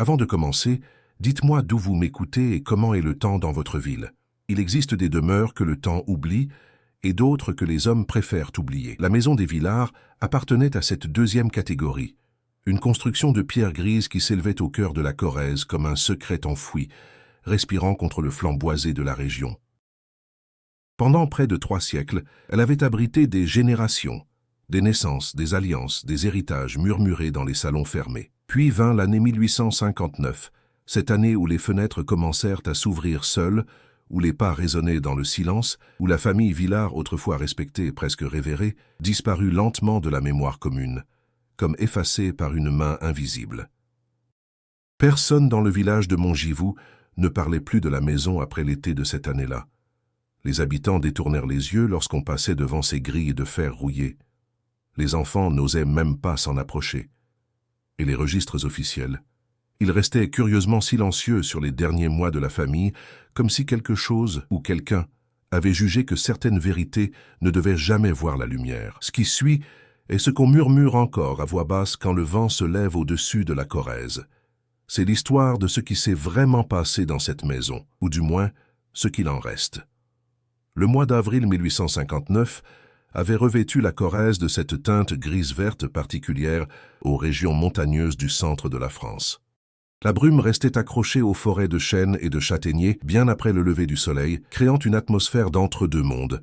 Avant de commencer, dites-moi d'où vous m'écoutez et comment est le temps dans votre ville. Il existe des demeures que le temps oublie et d'autres que les hommes préfèrent oublier. La maison des Villars appartenait à cette deuxième catégorie, une construction de pierre grise qui s'élevait au cœur de la Corrèze comme un secret enfoui, respirant contre le flanc boisé de la région. Pendant près de 3 siècles, elle avait abrité des générations, des naissances, des alliances, des héritages murmurés dans les salons fermés. Puis vint l'année 1859, cette année où les fenêtres commencèrent à s'ouvrir seules, où les pas résonnaient dans le silence, où la famille Villars, autrefois respectée et presque révérée, disparut lentement de la mémoire commune, comme effacée par une main invisible. Personne dans le village de Montgivou ne parlait plus de la maison après l'été de cette année-là. Les habitants détournèrent les yeux lorsqu'on passait devant ces grilles de fer rouillées. Les enfants n'osaient même pas s'en approcher. Et les registres officiels. Ils restaient curieusement silencieux sur les derniers mois de la famille, comme si quelque chose ou quelqu'un avait jugé que certaines vérités ne devaient jamais voir la lumière. Ce qui suit est ce qu'on murmure encore à voix basse quand le vent se lève au-dessus de la Corrèze. C'est l'histoire de ce qui s'est vraiment passé dans cette maison, ou du moins ce qu'il en reste. Le mois d'avril 1859 avait revêtu la Corrèze de cette teinte grise-verte particulière aux régions montagneuses du centre de la France. La brume restait accrochée aux forêts de chênes et de châtaigniers bien après le lever du soleil, créant une atmosphère d'entre-deux mondes,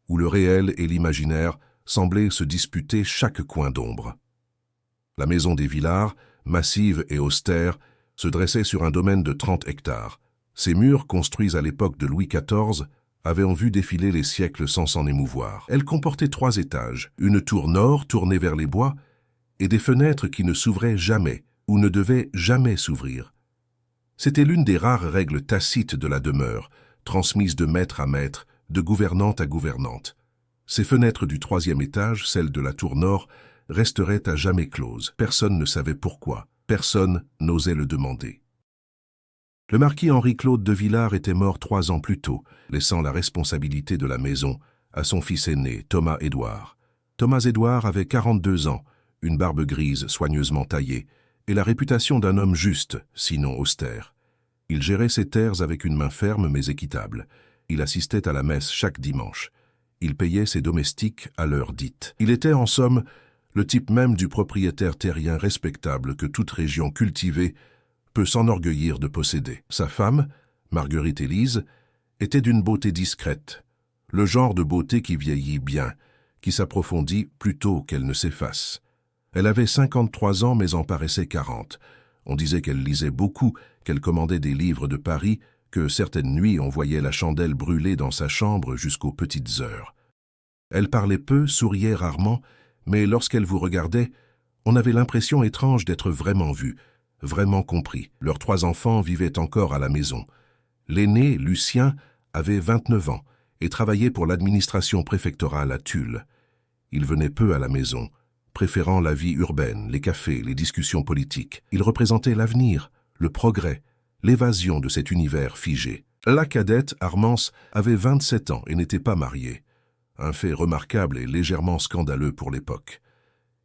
où le réel et l'imaginaire semblaient se disputer chaque coin d'ombre. La maison des Villars, massive et austère, se dressait sur un domaine de 30 hectares. Ses murs, construits à l'époque de Louis XIV, avaient en vue défiler les siècles sans s'en émouvoir. Elle comportait 3 étages, une tour nord tournée vers les bois et des fenêtres qui ne s'ouvraient jamais ou ne devaient jamais s'ouvrir. C'était l'une des rares règles tacites de la demeure, transmise de maître à maître, de gouvernante à gouvernante. Ces fenêtres du 3e étage, celles de la tour nord, resteraient à jamais closes. Personne ne savait pourquoi, personne n'osait le demander. Le marquis Henri-Claude de Villars était mort 3 ans plus tôt, laissant la responsabilité de la maison à son fils aîné, Thomas-Édouard. Thomas-Édouard avait 42 ans, une barbe grise soigneusement taillée, et la réputation d'un homme juste, sinon austère. Il gérait ses terres avec une main ferme mais équitable. Il assistait à la messe chaque dimanche. Il payait ses domestiques à l'heure dite. Il était, en somme, le type même du propriétaire terrien respectable que toute région cultivée peut s'enorgueillir de posséder. Sa femme, Marguerite Élise, était d'une beauté discrète, le genre de beauté qui vieillit bien, qui s'approfondit plutôt qu'elle ne s'efface. Elle avait 53 ans mais en paraissait 40. On disait qu'elle lisait beaucoup, qu'elle commandait des livres de Paris, que certaines nuits on voyait la chandelle brûler dans sa chambre jusqu'aux petites heures. Elle parlait peu, souriait rarement, mais lorsqu'elle vous regardait, on avait l'impression étrange d'être vraiment vue, vraiment compris. Leurs 3 enfants vivaient encore à la maison. L'aîné, Lucien, avait 29 ans et travaillait pour l'administration préfectorale à Tulle. Il venait peu à la maison, préférant la vie urbaine, les cafés, les discussions politiques. Il représentait l'avenir, le progrès, l'évasion de cet univers figé. La cadette, Armance, avait 27 ans et n'était pas mariée. Un fait remarquable et légèrement scandaleux pour l'époque.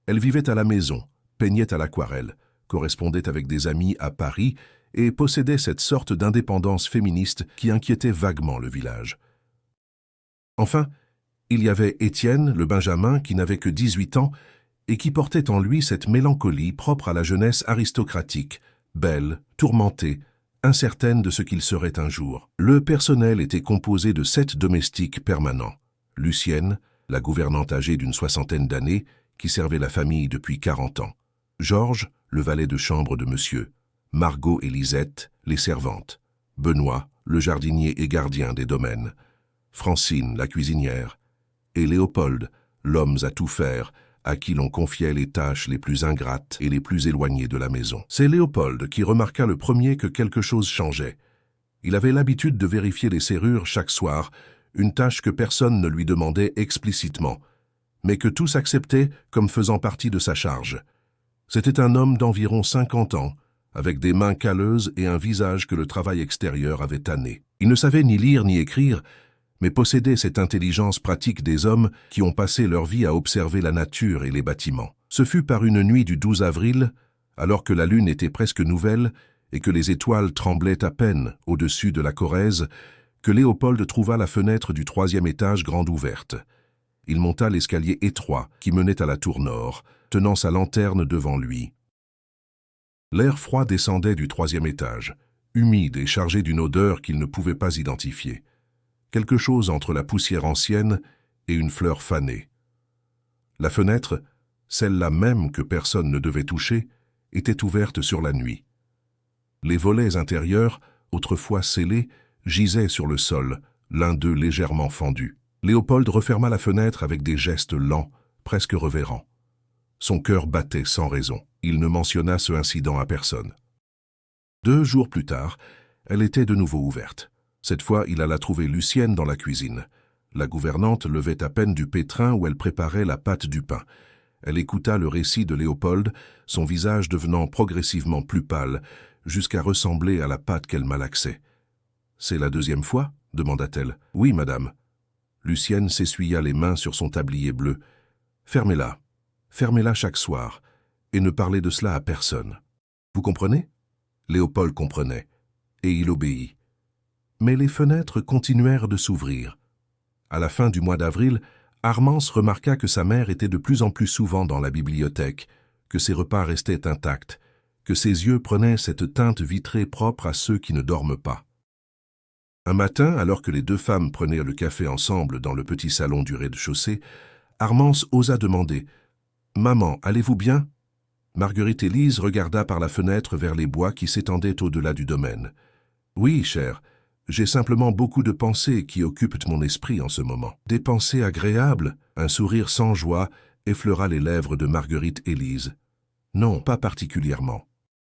Elle vivait à la maison, peignait à l'aquarelle, correspondait avec des amis à Paris et possédait cette sorte d'indépendance féministe qui inquiétait vaguement le village. Enfin, il y avait Étienne, le Benjamin, qui n'avait que 18 ans et qui portait en lui cette mélancolie propre à la jeunesse aristocratique, belle, tourmentée, incertaine de ce qu'il serait un jour. Le personnel était composé de 7 domestiques permanents. Lucienne, la gouvernante âgée d'une 60aine d'années, qui servait la famille depuis 40 ans. Georges, le valet de chambre de monsieur, Margot et Lisette, les servantes, Benoît, le jardinier et gardien des domaines, Francine, la cuisinière, et Léopold, l'homme à tout faire, à qui l'on confiait les tâches les plus ingrates et les plus éloignées de la maison. C'est Léopold qui remarqua le premier que quelque chose changeait. Il avait l'habitude de vérifier les serrures chaque soir, une tâche que personne ne lui demandait explicitement, mais que tous acceptaient comme faisant partie de sa charge. C'était un homme d'environ 50 ans, avec des mains calleuses et un visage que le travail extérieur avait tanné. Il ne savait ni lire ni écrire, mais possédait cette intelligence pratique des hommes qui ont passé leur vie à observer la nature et les bâtiments. Ce fut par une nuit du 12 avril, alors que la lune était presque nouvelle et que les étoiles tremblaient à peine au-dessus de la Corrèze, que Léopold trouva la fenêtre du 3e étage grande ouverte. Il monta l'escalier étroit qui menait à la tour nord, tenant sa lanterne devant lui. L'air froid descendait du 3e étage, humide et chargé d'une odeur qu'il ne pouvait pas identifier. Quelque chose entre la poussière ancienne et une fleur fanée. La fenêtre, celle-là même que personne ne devait toucher, était ouverte sur la nuit. Les volets intérieurs, autrefois scellés, gisaient sur le sol, l'un d'eux légèrement fendu. Léopold referma la fenêtre avec des gestes lents, presque révérents. Son cœur battait sans raison. Il ne mentionna ce incident à personne. 2 jours plus tard, elle était de nouveau ouverte. Cette fois, il alla trouver Lucienne dans la cuisine. La gouvernante levait à peine du pétrin où elle préparait la pâte du pain. Elle écouta le récit de Léopold, son visage devenant progressivement plus pâle, jusqu'à ressembler à la pâte qu'elle malaxait. « C'est la 2e fois ?» demanda-t-elle. « Oui, madame. » Lucienne s'essuya les mains sur son tablier bleu. « Fermez-la. Fermez-la chaque soir, et ne parlez de cela à personne. Vous comprenez ?» Léopold comprenait, et il obéit. Mais les fenêtres continuèrent de s'ouvrir. À la fin du mois d'avril, Armance remarqua que sa mère était de plus en plus souvent dans la bibliothèque, que ses repas restaient intacts, que ses yeux prenaient cette teinte vitrée propre à ceux qui ne dorment pas. Un matin, alors que les 2 femmes prenaient le café ensemble dans le petit salon du rez-de-chaussée, Armance osa demander « Maman, allez-vous bien ?» Marguerite Élise regarda par la fenêtre vers les bois qui s'étendaient au-delà du domaine. « Oui, chère, j'ai simplement beaucoup de pensées qui occupent mon esprit en ce moment. » Des pensées agréables, un sourire sans joie effleura les lèvres de Marguerite Élise. Non, pas particulièrement.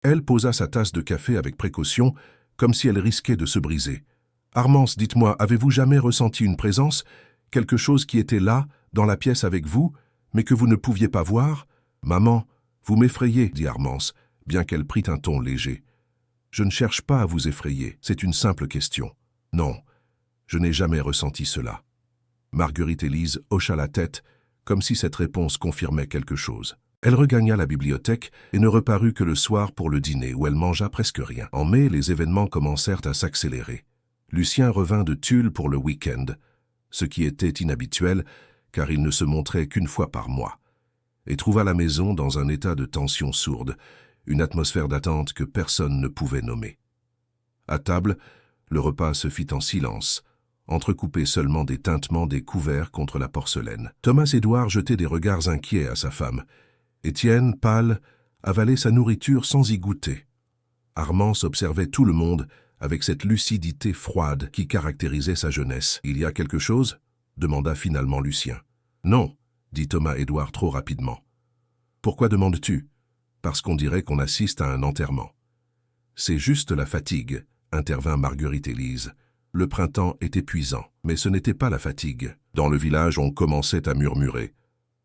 Elle posa sa tasse de café avec précaution, comme si elle risquait de se briser. « Armance, dites-moi, avez-vous jamais ressenti une présence, quelque chose qui était là, dans la pièce avec vous, mais que vous ne pouviez pas voir ? » « Maman, vous m'effrayez, dit Armance, bien qu'elle prît un ton léger. « Je ne cherche pas à vous effrayer, c'est une simple question. Non, je n'ai jamais ressenti cela. » Marguerite Élise hocha la tête, comme si cette réponse confirmait quelque chose. Elle regagna la bibliothèque et ne reparut que le soir pour le dîner, où elle mangea presque rien. En mai, les événements commencèrent à s'accélérer. Lucien revint de Tulle pour le week-end, ce qui était inhabituel, car il ne se montrait qu'1 fois par mois, et trouva la maison dans un état de tension sourde, une atmosphère d'attente que personne ne pouvait nommer. À table, le repas se fit en silence, entrecoupé seulement des tintements des couverts contre la porcelaine. Thomas-Édouard jetait des regards inquiets à sa femme. Étienne, pâle, avalait sa nourriture sans y goûter. Armance observait tout le monde avec cette lucidité froide qui caractérisait sa jeunesse. « Il y a quelque chose ?» demanda finalement Lucien. « Non, » dit Thomas-Édouard trop rapidement. « Pourquoi demandes-tu ? Parce qu'on dirait qu'on assiste à un enterrement. »« C'est juste la fatigue, » intervint Marguerite Élise. Le printemps est épuisant, mais ce n'était pas la fatigue. Dans le village, on commençait à murmurer.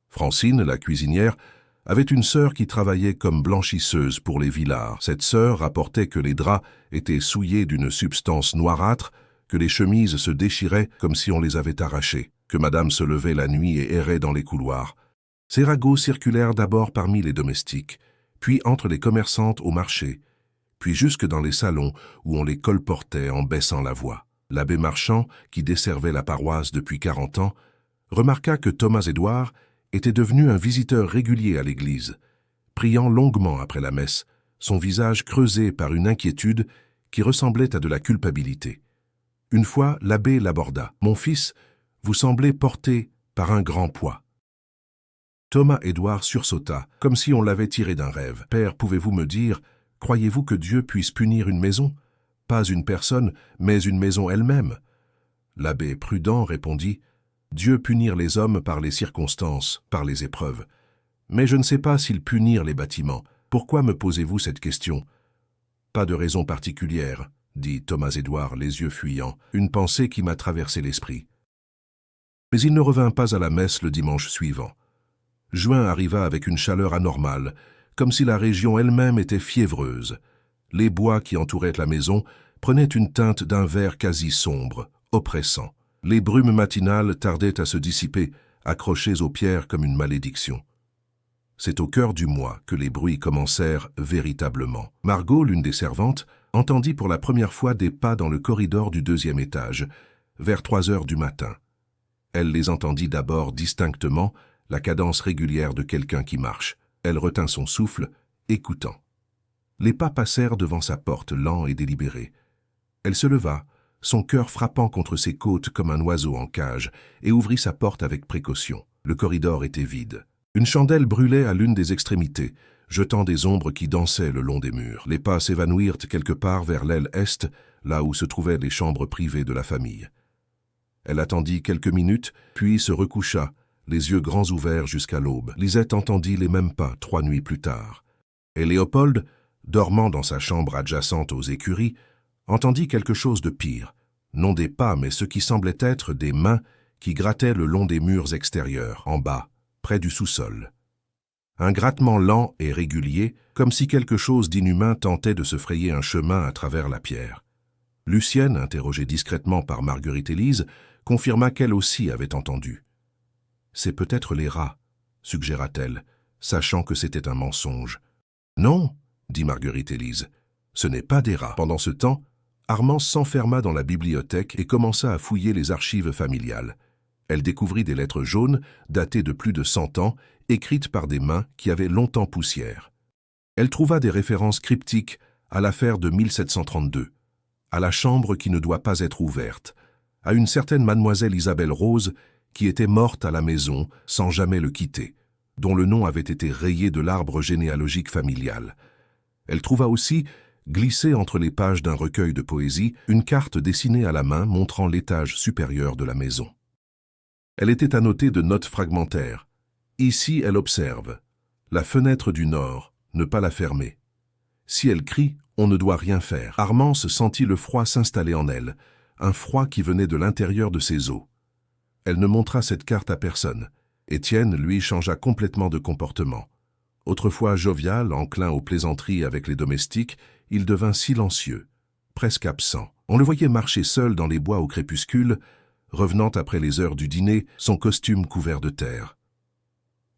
Francine, la cuisinière, avait une sœur qui travaillait comme blanchisseuse pour les Villars. Cette sœur rapportait que les draps étaient souillés d'une substance noirâtre, que les chemises se déchiraient comme si on les avait arrachées, que madame se levait la nuit et errait dans les couloirs. Ces ragots circulèrent d'abord parmi les domestiques, puis entre les commerçantes au marché, puis jusque dans les salons où on les colportait en baissant la voix. L'abbé Marchand, qui desservait la paroisse depuis 40 ans, remarqua que Thomas-Édouard était devenu un visiteur régulier à l'église, priant longuement après la messe, son visage creusé par une inquiétude qui ressemblait à de la culpabilité. Une fois, l'abbé l'aborda. « Mon fils, vous semblez porté par un grand poids. » Thomas-Édouard sursauta, comme si on l'avait tiré d'un rêve. « Père, pouvez-vous me dire, croyez-vous que Dieu puisse punir une maison ? Pas une personne, mais une maison elle-même. » L'abbé prudent répondit, « Dieu punir les hommes par les circonstances, par les épreuves. Mais je ne sais pas s'il punir les bâtiments. Pourquoi me posez-vous cette question ? » « Pas de raison particulière, » dit Thomas-Édouard, les yeux fuyants, une pensée qui m'a traversé l'esprit. Mais il ne revint pas à la messe le dimanche suivant. Juin arriva avec une chaleur anormale, comme si la région elle-même était fiévreuse. Les bois qui entouraient la maison prenaient une teinte d'un vert quasi sombre, oppressant. Les brumes matinales tardaient à se dissiper, accrochées aux pierres comme une malédiction. C'est au cœur du mois que les bruits commencèrent véritablement. Margot, l'une des servantes, entendit pour la première fois des pas dans le corridor du 2e étage, vers 3 heures du matin. Elle les entendit d'abord distinctement, la cadence régulière de quelqu'un qui marche. Elle retint son souffle, écoutant. Les pas passèrent devant sa porte, lents et délibérés. Elle se leva, son cœur frappant contre ses côtes comme un oiseau en cage, et ouvrit sa porte avec précaution. Le corridor était vide. Une chandelle brûlait à l'une des extrémités, jetant des ombres qui dansaient le long des murs. Les pas s'évanouirent quelque part vers l'aile est, là où se trouvaient les chambres privées de la famille. Elle attendit quelques minutes, puis se recoucha, les yeux grands ouverts jusqu'à l'aube. Lisette entendit les mêmes pas 3 nuits plus tard. Et Léopold, dormant dans sa chambre adjacente aux écuries, entendit quelque chose de pire. Non des pas, mais ce qui semblait être des mains qui grattaient le long des murs extérieurs, en bas, près du sous-sol. Un grattement lent et régulier, comme si quelque chose d'inhumain tentait de se frayer un chemin à travers la pierre. Lucienne, interrogée discrètement par Marguerite-Élise, confirma qu'elle aussi avait entendu. « C'est peut-être les rats », suggéra-t-elle, sachant que c'était un mensonge. « Non », dit Marguerite-Élise, « ce n'est pas des rats. » Pendant ce temps, Armance s'enferma dans la bibliothèque et commença à fouiller les archives familiales. Elle découvrit des lettres jaunes, datées de plus de 100 ans, écrites par des mains qui avaient longtemps poussière. Elle trouva des références cryptiques à l'affaire de 1732, à la chambre qui ne doit pas être ouverte, à une certaine mademoiselle Isabelle Rose qui était morte à la maison sans jamais le quitter, dont le nom avait été rayé de l'arbre généalogique familial. Elle trouva aussi, glissée entre les pages d'un recueil de poésie, une carte dessinée à la main montrant l'étage supérieur de la maison. Elle était annotée de notes fragmentaires. Ici, elle observe. La fenêtre du nord, ne pas la fermer. Si elle crie, on ne doit rien faire. Armance sentit le froid s'installer en elle, un froid qui venait de l'intérieur de ses os. Elle ne montra cette carte à personne. Étienne, lui, changea complètement de comportement. Autrefois jovial, enclin aux plaisanteries avec les domestiques, il devint silencieux, presque absent. On le voyait marcher seul dans les bois au crépuscule, revenant après les heures du dîner, son costume couvert de terre.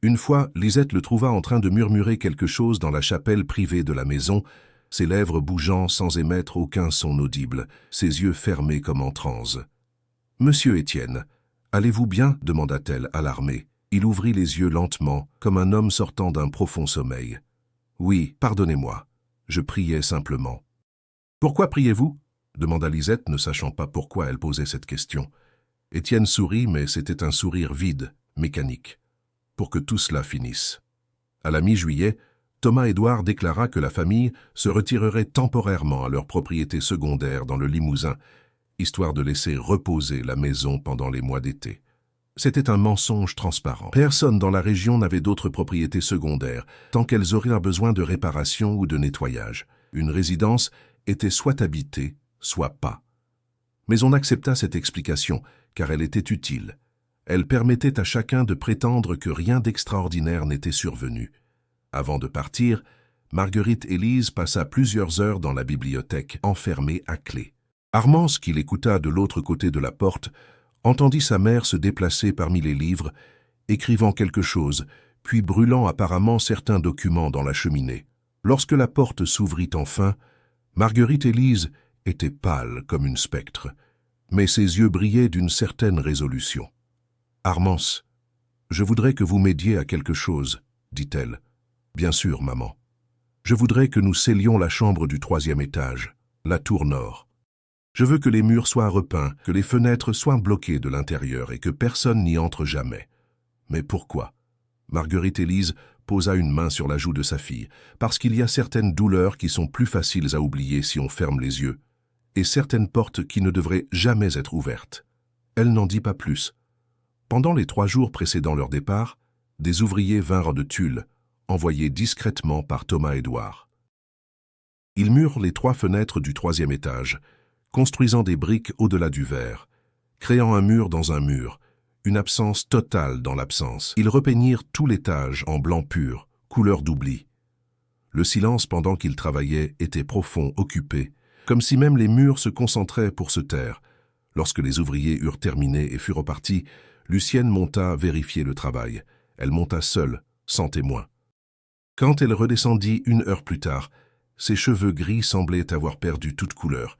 Une fois, Lisette le trouva en train de murmurer quelque chose dans la chapelle privée de la maison, ses lèvres bougeant sans émettre aucun son audible, ses yeux fermés comme en transe. « Monsieur Étienne, allez-vous bien ?» demanda-t-elle, alarmée. Il ouvrit les yeux lentement, comme un homme sortant d'un profond sommeil. « Oui, pardonnez-moi. Je priais simplement. »« Pourquoi priez-vous » demanda Lisette, ne sachant pas pourquoi elle posait cette question. Étienne sourit, mais c'était un sourire vide, mécanique. Pour que tout cela finisse. À la mi-juillet, Thomas-Édouard déclara que la famille se retirerait temporairement à leur propriété secondaire dans le Limousin, histoire de laisser reposer la maison pendant les mois d'été. C'était un mensonge transparent. Personne dans la région n'avait d'autres propriétés secondaires, tant qu'elles auraient un besoin de réparation ou de nettoyage. Une résidence était soit habitée, soit pas. Mais on accepta cette explication, car elle était utile. Elle permettait à chacun de prétendre que rien d'extraordinaire n'était survenu. Avant de partir, Marguerite-Élise passa plusieurs heures dans la bibliothèque, enfermée à clé. Armance, qui l'écouta de l'autre côté de la porte, entendit sa mère se déplacer parmi les livres, écrivant quelque chose, puis brûlant apparemment certains documents dans la cheminée. Lorsque la porte s'ouvrit enfin, Marguerite-Élise était pâle comme une spectre, mais ses yeux brillaient d'une certaine résolution. « Armance, je voudrais que vous m'aidiez à quelque chose, » dit-elle. « Bien sûr, maman. Je voudrais que nous scellions la chambre du 3e étage, la tour nord. Je veux que les murs soient repeints, que les fenêtres soient bloquées de l'intérieur et que personne n'y entre jamais. » « Mais pourquoi ?» Marguerite-Élise posa une main sur la joue de sa fille. « Parce qu'il y a certaines douleurs qui sont plus faciles à oublier si on ferme les yeux, et certaines portes qui ne devraient jamais être ouvertes. » Elle n'en dit pas plus. Pendant les 3 jours précédant leur départ, des ouvriers vinrent de Tulle, envoyés discrètement par Thomas-Édouard. Ils murent les 3 fenêtres du 3e étage, construisant des briques au-delà du verre, créant un mur dans un mur, une absence totale dans l'absence. Ils repeignirent tout l'étage en blanc pur, couleur d'oubli. Le silence pendant qu'ils travaillaient était profond, occupé, comme si même les murs se concentraient pour se taire. Lorsque les ouvriers eurent terminé et furent repartis, Lucienne monta vérifier le travail. Elle monta seule, sans témoin. Quand elle redescendit 1 heure plus tard, ses cheveux gris semblaient avoir perdu toute couleur,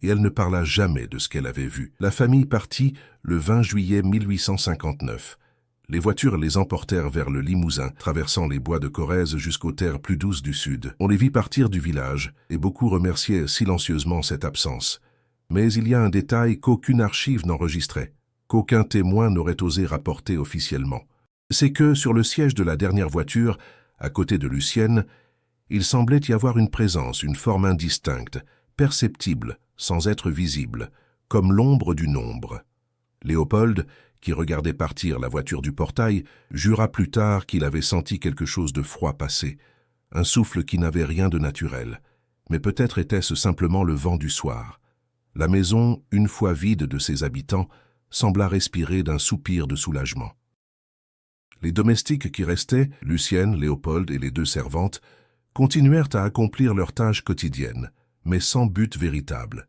et elle ne parla jamais de ce qu'elle avait vu. La famille partit le 20 juillet 1859. Les voitures les emportèrent vers le Limousin, traversant les bois de Corrèze jusqu'aux terres plus douces du sud. On les vit partir du village, et beaucoup remerciaient silencieusement cette absence. Mais il y a un détail qu'aucune archive n'enregistrait, qu'aucun témoin n'aurait osé rapporter officiellement. C'est que, sur le siège de la dernière voiture, à côté de Lucienne, il semblait y avoir une présence, une forme indistincte, perceptible, sans être visible, comme l'ombre d'une ombre. Léopold, qui regardait partir la voiture du portail, jura plus tard qu'il avait senti quelque chose de froid passer, un souffle qui n'avait rien de naturel. Mais peut-être était-ce simplement le vent du soir. La maison, une fois vide de ses habitants, sembla respirer d'un soupir de soulagement. Les domestiques qui restaient, Lucienne, Léopold et les 2 servantes, continuèrent à accomplir leurs tâches quotidiennes, mais sans but véritable.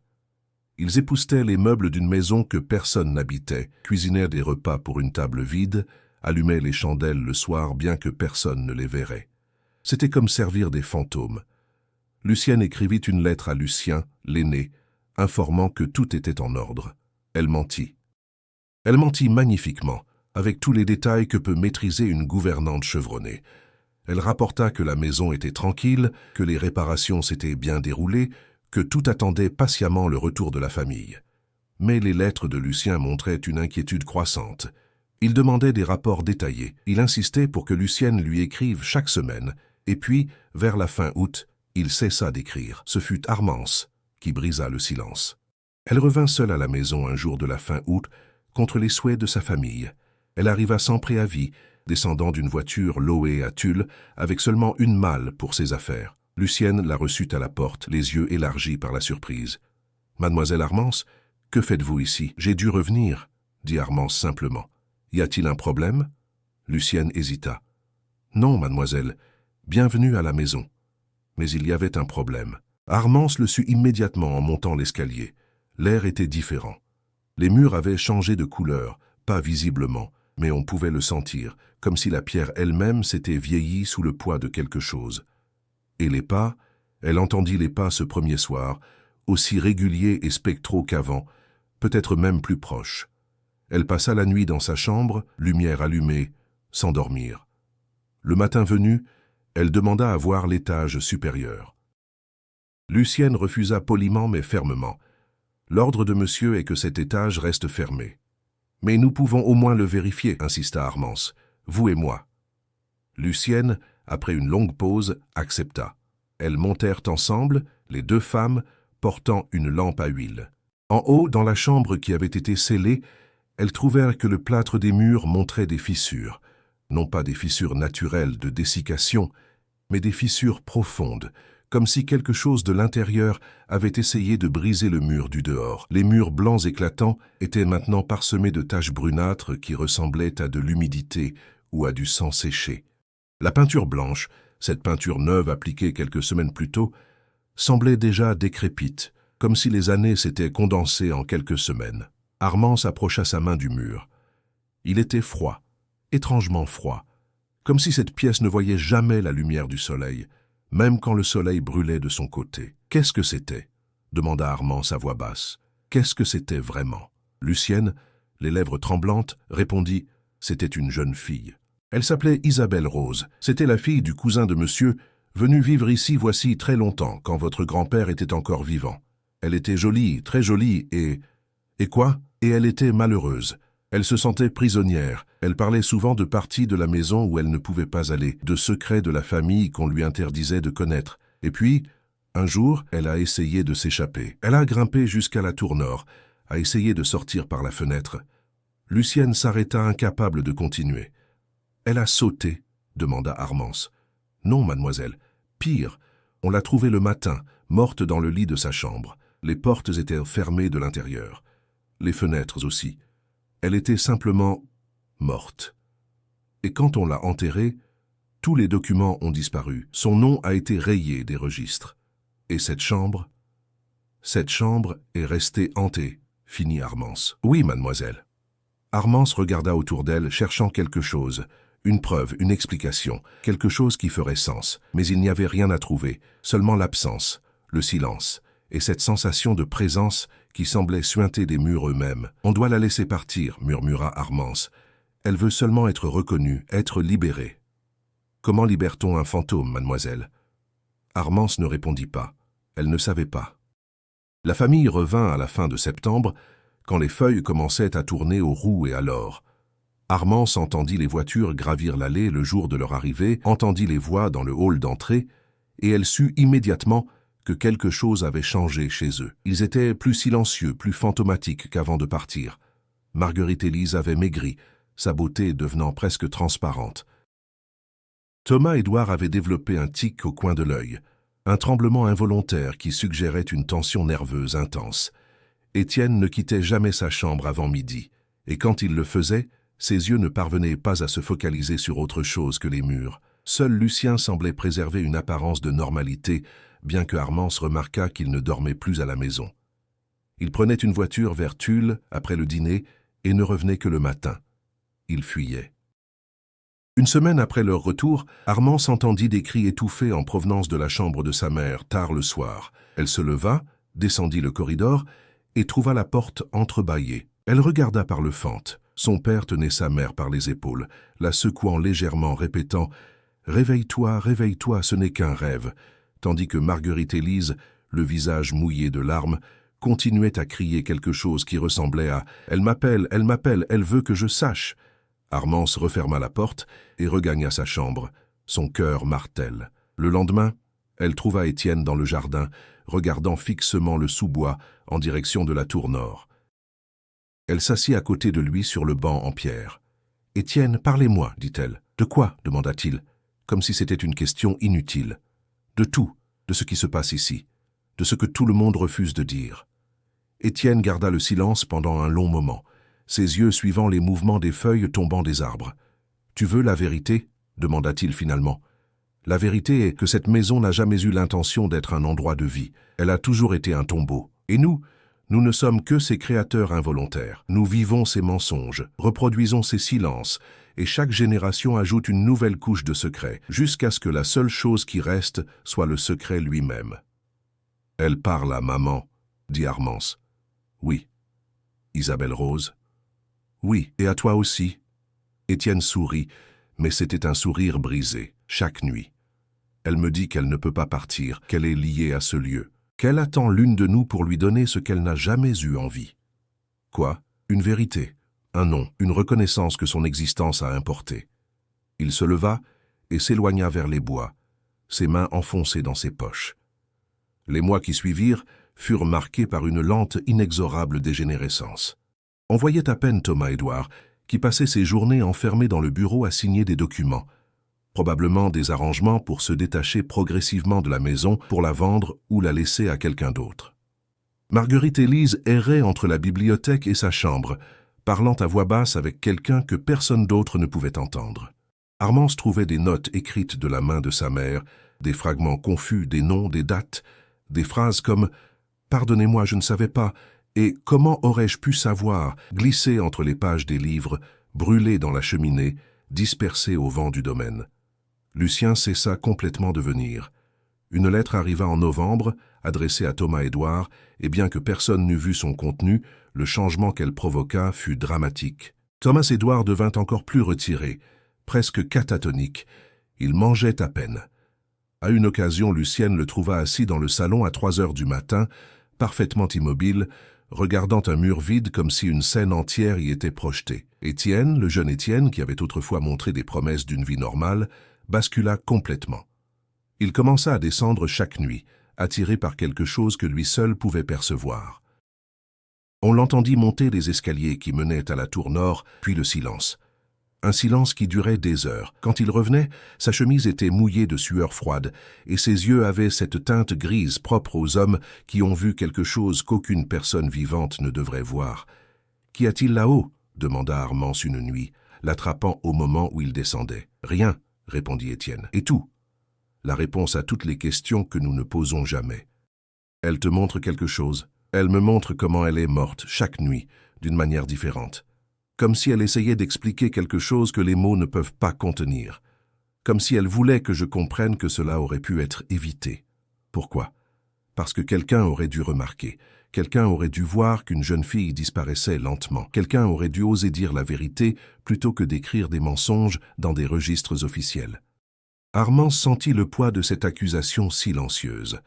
Ils époussetaient les meubles d'une maison que personne n'habitait, cuisinèrent des repas pour une table vide, allumaient les chandelles le soir bien que personne ne les verrait. C'était comme servir des fantômes. Lucienne écrivit une lettre à Lucien, l'aîné, informant que tout était en ordre. Elle mentit. Elle mentit magnifiquement, avec tous les détails que peut maîtriser une gouvernante chevronnée. Elle rapporta que la maison était tranquille, que les réparations s'étaient bien déroulées, que tout attendait patiemment le retour de la famille. Mais les lettres de Lucien montraient une inquiétude croissante. Il demandait des rapports détaillés. Il insistait pour que Lucienne lui écrive chaque semaine. Et puis, vers la fin août, il cessa d'écrire. Ce fut Armance qui brisa le silence. Elle revint seule à la maison un jour de la fin août, contre les souhaits de sa famille. Elle arriva sans préavis, descendant d'une voiture louée à Tulle, avec seulement une malle pour ses affaires. Lucienne la reçut à la porte, les yeux élargis par la surprise. « Mademoiselle Armance, que faites-vous ici ? J'ai dû revenir, » dit Armance simplement. « Y a-t-il un problème ?» Lucienne hésita. « Non, mademoiselle, bienvenue à la maison. » Mais il y avait un problème. Armance le sut immédiatement en montant l'escalier. L'air était différent. Les murs avaient changé de couleur, pas visiblement, mais on pouvait le sentir, comme si la pierre elle-même s'était vieillie sous le poids de quelque chose. Et les pas, elle entendit les pas ce premier soir, aussi réguliers et spectraux qu'avant, peut-être même plus proches. Elle passa la nuit dans sa chambre, lumière allumée, sans dormir. Le matin venu, elle demanda à voir l'étage supérieur. Lucienne refusa poliment mais fermement. L'ordre de monsieur est que cet étage reste fermé. Mais nous pouvons au moins le vérifier, insista Armance, vous et moi. Lucienne, après une longue pause, accepta. Elles montèrent ensemble, les 2 femmes, portant une lampe à huile. En haut, dans la chambre qui avait été scellée, elles trouvèrent que le plâtre des murs montrait des fissures. Non pas des fissures naturelles de dessiccation, mais des fissures profondes, comme si quelque chose de l'intérieur avait essayé de briser le mur du dehors. Les murs blancs éclatants étaient maintenant parsemés de taches brunâtres qui ressemblaient à de l'humidité ou à du sang séché. La peinture blanche, cette peinture neuve appliquée quelques semaines plus tôt, semblait déjà décrépite, comme si les années s'étaient condensées en quelques semaines. Armance approcha sa main du mur. Il était froid, étrangement froid, comme si cette pièce ne voyait jamais la lumière du soleil, même quand le soleil brûlait de son côté. « Qu'est-ce que c'était » demanda Armance à voix basse. « Qu'est-ce que c'était vraiment ?» Lucienne, les lèvres tremblantes, répondit « C'était une jeune fille. » Elle s'appelait Isabelle Rose. C'était la fille du cousin de monsieur, venue vivre ici voici très longtemps, quand votre grand-père était encore vivant. Elle était jolie, très jolie, et... Et quoi ? Et elle était malheureuse. Elle se sentait prisonnière. Elle parlait souvent de parties de la maison où elle ne pouvait pas aller, de secrets de la famille qu'on lui interdisait de connaître. Et puis, un jour, elle a essayé de s'échapper. Elle a grimpé jusqu'à la tour nord, a essayé de sortir par la fenêtre. Lucienne s'arrêta incapable de continuer. « Elle a sauté ?» demanda Armance. « Non, mademoiselle. Pire, on l'a trouvée le matin, morte dans le lit de sa chambre. Les portes étaient fermées de l'intérieur. Les fenêtres aussi. Elle était simplement morte. Et quand on l'a enterrée, tous les documents ont disparu. Son nom a été rayé des registres. Et cette chambre est restée hantée, finit Armance. « Oui, mademoiselle. » Armance regarda autour d'elle, cherchant quelque chose, une preuve, une explication, quelque chose qui ferait sens. Mais il n'y avait rien à trouver, seulement l'absence, le silence, et cette sensation de présence qui semblait suinter des murs eux-mêmes. « On doit la laisser partir », murmura Armance. « Elle veut seulement être reconnue, être libérée. »« Comment libère-t-on un fantôme, mademoiselle ?» Armance ne répondit pas. Elle ne savait pas. La famille revint à la fin de septembre, quand les feuilles commençaient à tourner aux roues et à l'or. Armance entendit les voitures gravir l'allée le jour de leur arrivée, entendit les voix dans le hall d'entrée, et elle sut immédiatement que quelque chose avait changé chez eux. Ils étaient plus silencieux, plus fantomatiques qu'avant de partir. Marguerite Élise avait maigri, sa beauté devenant presque transparente. Thomas-Édouard avait développé un tic au coin de l'œil, un tremblement involontaire qui suggérait une tension nerveuse intense. Étienne ne quittait jamais sa chambre avant midi, et quand il le faisait, ses yeux ne parvenaient pas à se focaliser sur autre chose que les murs. Seul Lucien semblait préserver une apparence de normalité, bien que Armance remarquât qu'il ne dormait plus à la maison. Il prenait une voiture vers Tulle après le dîner et ne revenait que le matin. Il fuyait. Une semaine après leur retour, Armance entendit des cris étouffés en provenance de la chambre de sa mère, tard le soir. Elle se leva, descendit le corridor et trouva la porte entrebâillée. Elle regarda par le fente. Son père tenait sa mère par les épaules, la secouant légèrement, répétant « Réveille-toi, réveille-toi, ce n'est qu'un rêve », tandis que Marguerite Élise, le visage mouillé de larmes, continuait à crier quelque chose qui ressemblait à « Elle m'appelle, elle veut que je sache ». Armance referma la porte et regagna sa chambre, son cœur martèle. Le lendemain, elle trouva Étienne dans le jardin, regardant fixement le sous-bois en direction de la tour nord. Elle s'assit à côté de lui sur le banc en pierre. « Étienne, parlez-moi, dit-elle. »« De quoi ?» demanda-t-il, comme si c'était une question inutile. « De tout, de ce qui se passe ici, de ce que tout le monde refuse de dire. » Étienne garda le silence pendant un long moment, ses yeux suivant les mouvements des feuilles tombant des arbres. « Tu veux la vérité ?» demanda-t-il finalement. « La vérité est que cette maison n'a jamais eu l'intention d'être un endroit de vie. Elle a toujours été un tombeau. Et nous ne sommes que ses créateurs involontaires. Nous vivons ces mensonges, reproduisons ces silences, et chaque génération ajoute une nouvelle couche de secret, jusqu'à ce que la seule chose qui reste soit le secret lui-même. »« Elle parle à maman, » dit Armance. « Oui. » Isabelle Rose. « Oui, et à toi aussi. » Étienne sourit, mais c'était un sourire brisé, chaque nuit. Elle me dit qu'elle ne peut pas partir, qu'elle est liée à ce lieu, qu'elle attend l'une de nous pour lui donner ce qu'elle n'a jamais eu envie. Quoi? Une vérité, un nom, une reconnaissance que son existence a importée. Il se leva et s'éloigna vers les bois, ses mains enfoncées dans ses poches. Les mois qui suivirent furent marqués par une lente, inexorable dégénérescence. On voyait à peine Thomas-Édouard, qui passait ses journées enfermé dans le bureau à signer des documents, probablement des arrangements pour se détacher progressivement de la maison, pour la vendre ou la laisser à quelqu'un d'autre. Marguerite Élise errait entre la bibliothèque et sa chambre, parlant à voix basse avec quelqu'un que personne d'autre ne pouvait entendre. Armance trouvait des notes écrites de la main de sa mère, des fragments confus, des noms, des dates, des phrases comme « Pardonnez-moi, je ne savais pas » et « Comment aurais-je pu savoir » glissées entre les pages des livres, brûlées dans la cheminée, dispersées au vent du domaine. Lucien cessa complètement de venir. Une lettre arriva en novembre, adressée à Thomas-Édouard, et bien que personne n'eût vu son contenu, le changement qu'elle provoqua fut dramatique. Thomas-Édouard devint encore plus retiré, presque catatonique. Il mangeait à peine. À une occasion, Lucienne le trouva assis dans le salon à 3 heures du matin, parfaitement immobile, regardant un mur vide comme si une scène entière y était projetée. Étienne, le jeune Étienne, qui avait autrefois montré des promesses d'une vie normale, bascula complètement. Il commença à descendre chaque nuit, attiré par quelque chose que lui seul pouvait percevoir. On l'entendit monter les escaliers qui menaient à la tour nord, puis le silence. Un silence qui durait des heures. Quand il revenait, sa chemise était mouillée de sueur froide, et ses yeux avaient cette teinte grise propre aux hommes qui ont vu quelque chose qu'aucune personne vivante ne devrait voir. « Qu'y a-t-il là-haut » demanda Armance une nuit, l'attrapant au moment où il descendait. « Rien » répondit Étienne. « Et tout ?» La réponse à toutes les questions que nous ne posons jamais. Elle te montre quelque chose. Elle me montre comment elle est morte, chaque nuit, d'une manière différente. comme si elle essayait d'expliquer quelque chose que les mots ne peuvent pas contenir, comme si elle voulait que je comprenne que cela aurait pu être évité. Pourquoi? Parce que quelqu'un aurait dû remarquer, quelqu'un aurait dû voir qu'une jeune fille disparaissait lentement, quelqu'un aurait dû oser dire la vérité plutôt que d'écrire des mensonges dans des registres officiels. Armance sentit le poids de cette accusation silencieuse.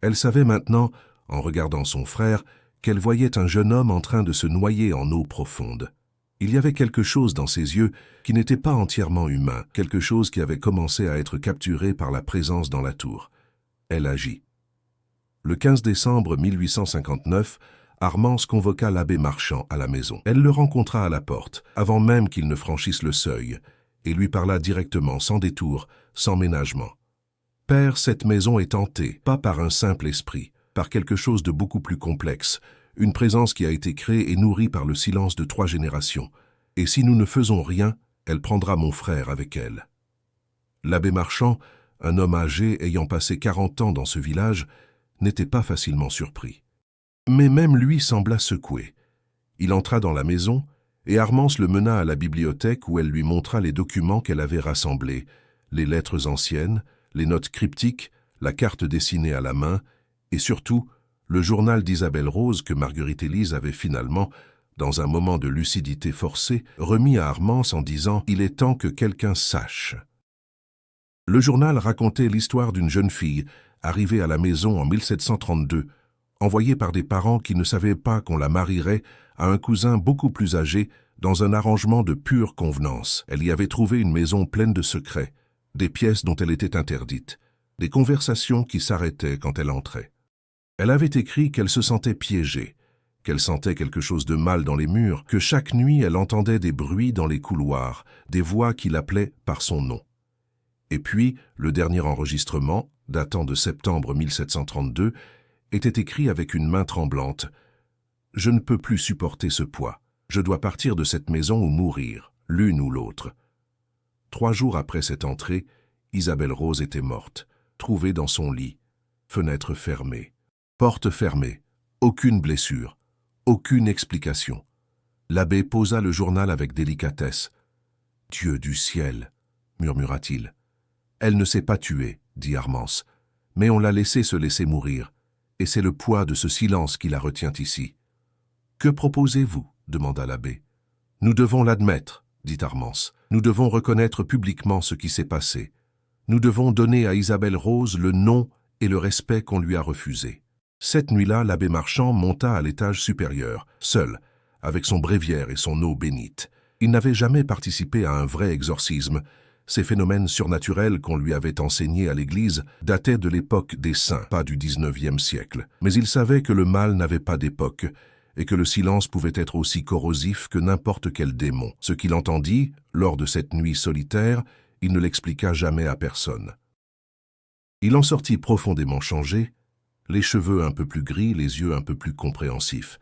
Elle savait maintenant, en regardant son frère, qu'elle voyait un jeune homme en train de se noyer en eau profonde. Il y avait quelque chose dans ses yeux qui n'était pas entièrement humain, quelque chose qui avait commencé à être capturé par la présence dans la tour. Elle agit. Le 15 décembre 1859, Armance convoqua l'abbé Marchand à la maison. Elle le rencontra à la porte, avant même qu'il ne franchisse le seuil, et lui parla directement, sans détour, sans ménagement. « Père, cette maison est hantée, pas par un simple esprit, par quelque chose de beaucoup plus complexe, une présence qui a été créée et nourrie par le silence de 3 générations. Et si nous ne faisons rien, elle prendra mon frère avec elle. » L'abbé Marchand, un homme âgé ayant passé 40 ans dans ce village, n'était pas facilement surpris. Mais même lui sembla secoué. Il entra dans la maison, et Armance le mena à la bibliothèque où elle lui montra les documents qu'elle avait rassemblés, les lettres anciennes, les notes cryptiques, la carte dessinée à la main, et surtout, le journal d'Isabelle Rose que Marguerite-Élise avait finalement, dans un moment de lucidité forcée, remis à Armance en disant « Il est temps que quelqu'un sache ». Le journal racontait l'histoire d'une jeune fille arrivée à la maison en 1732, envoyée par des parents qui ne savaient pas qu'on la marierait à un cousin beaucoup plus âgé dans un arrangement de pure convenance. Elle y avait trouvé une maison pleine de secrets, des pièces dont elle était interdite, des conversations qui s'arrêtaient quand elle entrait. Elle avait écrit qu'elle se sentait piégée, qu'elle sentait quelque chose de mal dans les murs, que chaque nuit elle entendait des bruits dans les couloirs, des voix qui l'appelaient par son nom. Et puis, le dernier enregistrement, datant de septembre 1732, était écrit avec une main tremblante. « Je ne peux plus supporter ce poids. Je dois partir de cette maison ou mourir, l'une ou l'autre. » 3 jours après cette entrée, Isabelle Rose était morte, trouvée dans son lit, fenêtre fermée, porte fermée, aucune blessure, aucune explication. L'abbé posa le journal avec délicatesse. « Dieu du ciel !» murmura-t-il. « Elle ne s'est pas tuée, » dit Armance, « mais on l'a laissée se laisser mourir, et c'est le poids de ce silence qui la retient ici. »« Que proposez-vous » demanda l'abbé. « Nous devons l'admettre, » dit Armance. « Nous devons reconnaître publiquement ce qui s'est passé. Nous devons donner à Isabelle Rose le nom et le respect qu'on lui a refusé. » Cette nuit-là, l'abbé Marchand monta à l'étage supérieur, seul, avec son bréviaire et son eau bénite. Il n'avait jamais participé à un vrai exorcisme. Ces phénomènes surnaturels qu'on lui avait enseignés à l'église dataient de l'époque des saints, pas du 19e siècle. Mais il savait que le mal n'avait pas d'époque et que le silence pouvait être aussi corrosif que n'importe quel démon. Ce qu'il entendit, lors de cette nuit solitaire, il ne l'expliqua jamais à personne. Il en sortit profondément changé, les cheveux un peu plus gris, les yeux un peu plus compréhensifs.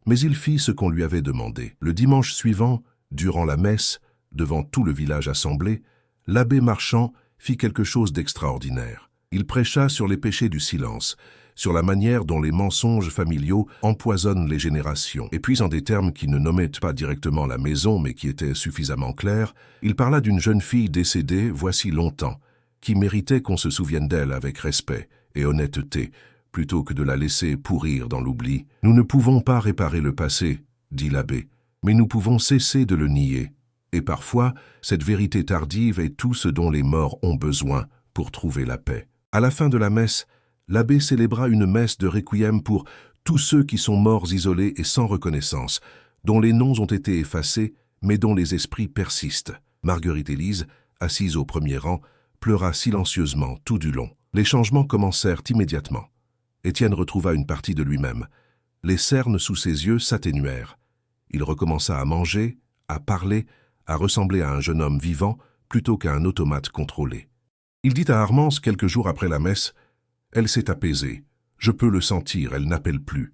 Mais il fit ce qu'on lui avait demandé. Le dimanche suivant, durant la messe, devant tout le village assemblé, l'abbé Marchand fit quelque chose d'extraordinaire. Il prêcha sur les péchés du silence, sur la manière dont les mensonges familiaux empoisonnent les générations. Et puis, en des termes qui ne nommaient pas directement la maison, mais qui étaient suffisamment clairs, il parla d'une jeune fille décédée voici longtemps, qui méritait qu'on se souvienne d'elle avec respect et honnêteté, plutôt que de la laisser pourrir dans l'oubli. « Nous ne pouvons pas réparer le passé, » dit l'abbé, « mais nous pouvons cesser de le nier. Et parfois, cette vérité tardive est tout ce dont les morts ont besoin pour trouver la paix. » À la fin de la messe, l'abbé célébra une messe de requiem pour tous ceux qui sont morts isolés et sans reconnaissance, dont les noms ont été effacés, mais dont les esprits persistent. Marguerite-Élise, assise au premier rang, pleura silencieusement tout du long. Les changements commencèrent immédiatement. Étienne retrouva une partie de lui-même. Les cernes sous ses yeux s'atténuèrent. Il recommença à manger, à parler, à ressembler à un jeune homme vivant plutôt qu'à un automate contrôlé. Il dit à Armance quelques jours après la messe « Elle s'est apaisée. Je peux le sentir, elle n'appelle plus. »«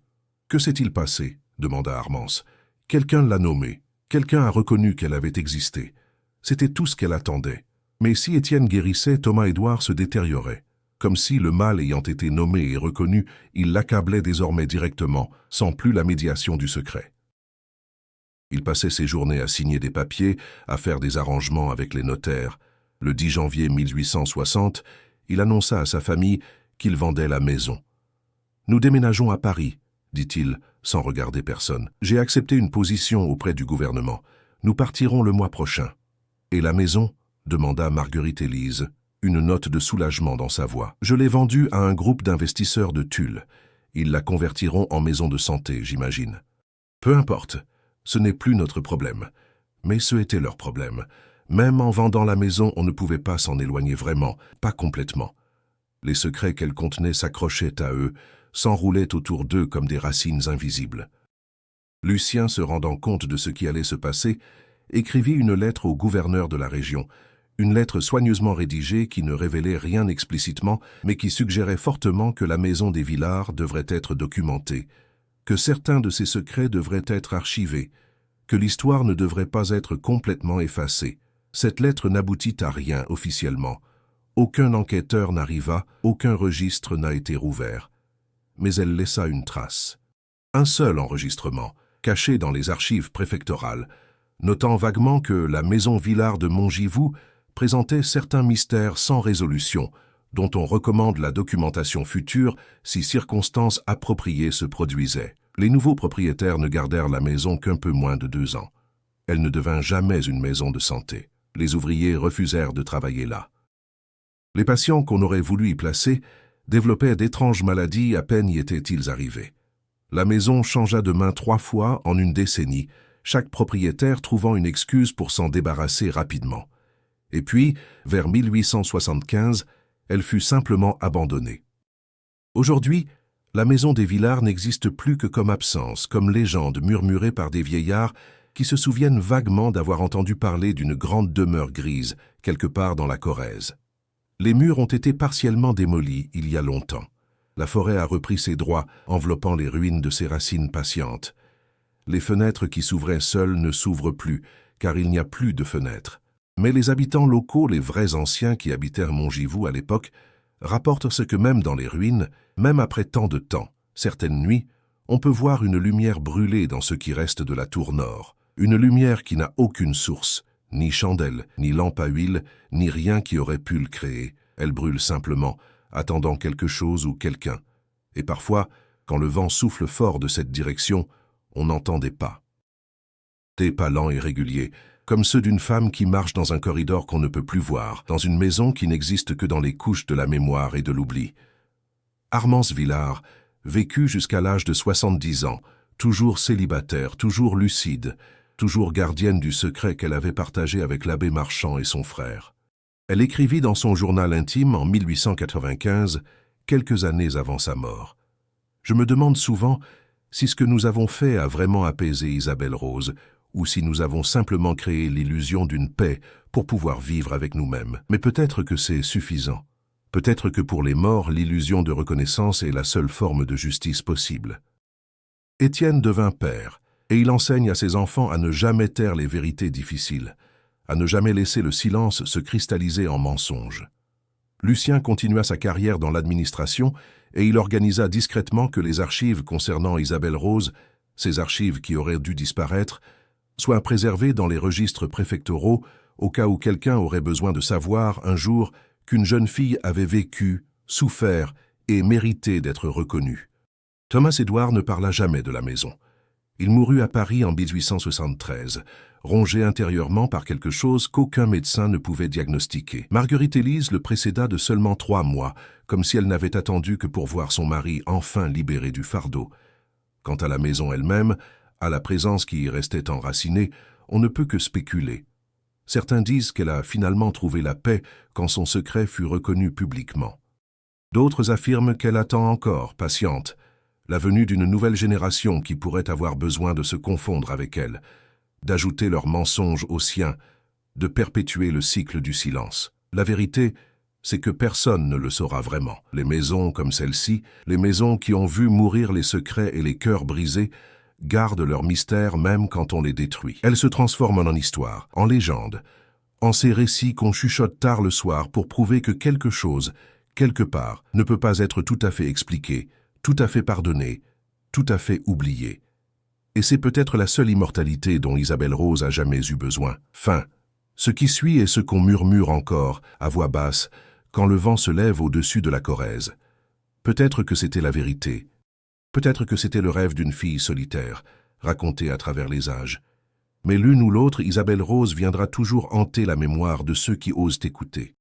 Que s'est-il passé » demanda Armance. « Quelqu'un l'a nommée. Quelqu'un a reconnu qu'elle avait existé. C'était tout ce qu'elle attendait. Mais si Étienne guérissait, Thomas-Édouard se détériorait. Comme si, le mal ayant été nommé et reconnu, il l'accablait désormais directement, sans plus la médiation du secret. Il passait ses journées à signer des papiers, à faire des arrangements avec les notaires. Le 10 janvier 1860, il annonça à sa famille qu'il vendait la maison. « Nous déménageons à Paris », dit-il, sans regarder personne. « J'ai accepté une position auprès du gouvernement. Nous partirons le mois prochain. »« Et la maison ?» demanda Marguerite Élise, une note de soulagement dans sa voix. « Je l'ai vendue à un groupe d'investisseurs de Tulle. Ils la convertiront en maison de santé, j'imagine. »« Peu importe, ce n'est plus notre problème. » Mais ce était leur problème. Même en vendant la maison, on ne pouvait pas s'en éloigner vraiment, pas complètement. Les secrets qu'elle contenait s'accrochaient à eux, s'enroulaient autour d'eux comme des racines invisibles. Lucien, se rendant compte de ce qui allait se passer, écrivit une lettre au gouverneur de la région, une lettre soigneusement rédigée qui ne révélait rien explicitement, mais qui suggérait fortement que la maison des Villars devrait être documentée, que certains de ses secrets devraient être archivés, que l'histoire ne devrait pas être complètement effacée. Cette lettre n'aboutit à rien officiellement. Aucun enquêteur n'arriva, aucun registre n'a été rouvert. Mais elle laissa une trace. Un seul enregistrement, caché dans les archives préfectorales, notant vaguement que la maison Villars de Montgivou présentait certains mystères sans résolution, dont on recommande la documentation future si circonstances appropriées se produisaient. Les nouveaux propriétaires ne gardèrent la maison qu'un peu moins de 2 ans. Elle ne devint jamais une maison de santé. Les ouvriers refusèrent de travailler là. Les patients qu'on aurait voulu y placer développaient d'étranges maladies à peine y étaient-ils arrivés. La maison changea de main 3 fois en une décennie, chaque propriétaire trouvant une excuse pour s'en débarrasser rapidement. Et puis, vers 1875, elle fut simplement abandonnée. Aujourd'hui, la maison des Villars n'existe plus que comme absence, comme légende murmurée par des vieillards qui se souviennent vaguement d'avoir entendu parler d'une grande demeure grise, quelque part dans la Corrèze. Les murs ont été partiellement démolis il y a longtemps. La forêt a repris ses droits, enveloppant les ruines de ses racines patientes. Les fenêtres qui s'ouvraient seules ne s'ouvrent plus, car il n'y a plus de fenêtres. Mais les habitants locaux, les vrais anciens qui habitèrent Montgivou à l'époque, rapportent ce que même dans les ruines, même après tant de temps, certaines nuits, on peut voir une lumière brûler dans ce qui reste de la tour nord. Une lumière qui n'a aucune source, ni chandelle, ni lampe à huile, ni rien qui aurait pu le créer. Elle brûle simplement, attendant quelque chose ou quelqu'un. Et parfois, quand le vent souffle fort de cette direction, on entend des pas. Des pas lents et réguliers, comme ceux d'une femme qui marche dans un corridor qu'on ne peut plus voir, dans une maison qui n'existe que dans les couches de la mémoire et de l'oubli. Armance Villars vécut jusqu'à l'âge de 70 ans, toujours célibataire, toujours lucide, toujours gardienne du secret qu'elle avait partagé avec l'abbé Marchand et son frère. Elle écrivit dans son journal intime en 1895, quelques années avant sa mort. « Je me demande souvent si ce que nous avons fait a vraiment apaisé Isabelle Rose, ou si nous avons simplement créé l'illusion d'une paix pour pouvoir vivre avec nous-mêmes. Mais peut-être que c'est suffisant. Peut-être que pour les morts, l'illusion de reconnaissance est la seule forme de justice possible. » Étienne devint père, et il enseigne à ses enfants à ne jamais taire les vérités difficiles, à ne jamais laisser le silence se cristalliser en mensonge. Lucien continua sa carrière dans l'administration et il organisa discrètement que les archives concernant Isabelle Rose, ces archives qui auraient dû disparaître, soient préservées dans les registres préfectoraux au cas où quelqu'un aurait besoin de savoir un jour qu'une jeune fille avait vécu, souffert et mérité d'être reconnue. Thomas-Édouard ne parla jamais de la maison. Il mourut à Paris en 1873, rongé intérieurement par quelque chose qu'aucun médecin ne pouvait diagnostiquer. Marguerite Élise le précéda de seulement 3 mois, comme si elle n'avait attendu que pour voir son mari enfin libéré du fardeau. Quant à la maison elle-même, à la présence qui y restait enracinée, on ne peut que spéculer. Certains disent qu'elle a finalement trouvé la paix quand son secret fut reconnu publiquement. D'autres affirment qu'elle attend encore, patiente, la venue d'une nouvelle génération qui pourrait avoir besoin de se confondre avec elle, d'ajouter leurs mensonges aux siens, de perpétuer le cycle du silence. La vérité, c'est que personne ne le saura vraiment. Les maisons comme celle-ci, les maisons qui ont vu mourir les secrets et les cœurs brisés, gardent leur mystère même quand on les détruit. Elles se transforment en histoire, en légende, en ces récits qu'on chuchote tard le soir pour prouver que quelque chose, quelque part, ne peut pas être tout à fait expliqué, tout à fait pardonné, tout à fait oublié. Et c'est peut-être la seule immortalité dont Isabelle Rose a jamais eu besoin. Fin. Ce qui suit est ce qu'on murmure encore, à voix basse, quand le vent se lève au-dessus de la Corrèze. Peut-être que c'était la vérité. Peut-être que c'était le rêve d'une fille solitaire, raconté à travers les âges. Mais l'une ou l'autre, Isabelle Rose viendra toujours hanter la mémoire de ceux qui osent écouter.